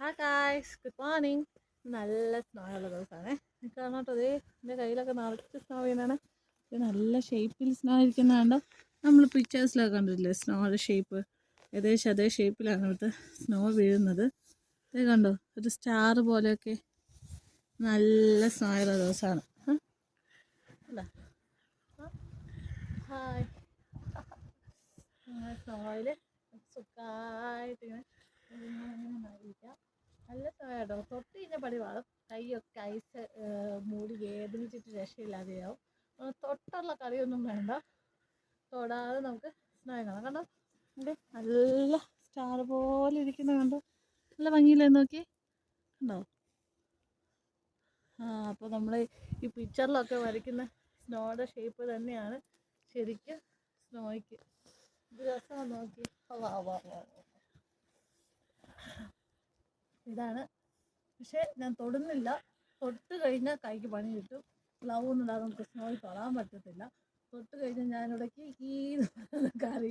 Hi guys, good morning. നല്ല സ്നോയുള്ള ദിവസമാണേ. കാരണം കേട്ടോ, അതേ എൻ്റെ കയ്യിലൊക്കെ നിറച്ച് സ്നോ വീണാണ്. ഇത് നല്ല ഷേപ്പിൽ സ്നോ ഇരിക്കുന്നതാണ്ടോ. നമ്മൾ പിക്ചേഴ്സിലൊക്കെ കണ്ടിട്ടില്ലേ സ്നോയുടെ ഷേപ്പ്? ഏകദേശം അതേ ഷേപ്പിലാണ് ഇവിടുത്തെ സ്നോ വീഴുന്നത്. ഇത് കണ്ടോ, ഒരു സ്റ്റാർ പോലെയൊക്കെ നല്ല സ്നോയുള്ള ദിവസമാണ്. ഹായ്, സ്നോയിൽ സുഖമായിട്ടിങ്ങനെ ഇരിക്കാം. നല്ല സമയട്ടോ, തൊട്ട് കഴിഞ്ഞാൽ പടി വാളും. കൈയൊക്കെ ഐസ് മൂടി വേദനിച്ചിട്ട് രക്ഷയില്ലാതെയാവും. തൊട്ടുള്ള കളിയൊന്നും വേണ്ട, തൊടാതെ നമുക്ക് സ്നോ കാണാം. കണ്ടോ, എൻ്റെ നല്ല സ്റ്റാർ പോലെ ഇരിക്കുന്ന കണ്ടോ, നല്ല ഭംഗിയില്ലേ നോക്കി. കണ്ടോ? അപ്പോൾ നമ്മൾ ഈ പിക്ചറിലൊക്കെ വരയ്ക്കുന്ന സ്നോയുടെ ഷേപ്പ് തന്നെയാണ് ശരിക്കും സ്നോയ്ക്ക്. ഇത് രസമാണ് നോക്കി. ഇതാണ്. പക്ഷേ ഞാൻ തൊടുന്നില്ല. തൊട്ട് കഴിഞ്ഞാൽ കൈക്ക് പണി കിട്ടും. ഗ്ലൗ ഒന്നും ഇടാതെ നമുക്ക് സ്നോയിൽ തൊടാൻ പറ്റത്തില്ല. തൊട്ട് കഴിഞ്ഞാൽ ഞാനിടയ്ക്ക് ഈ കറി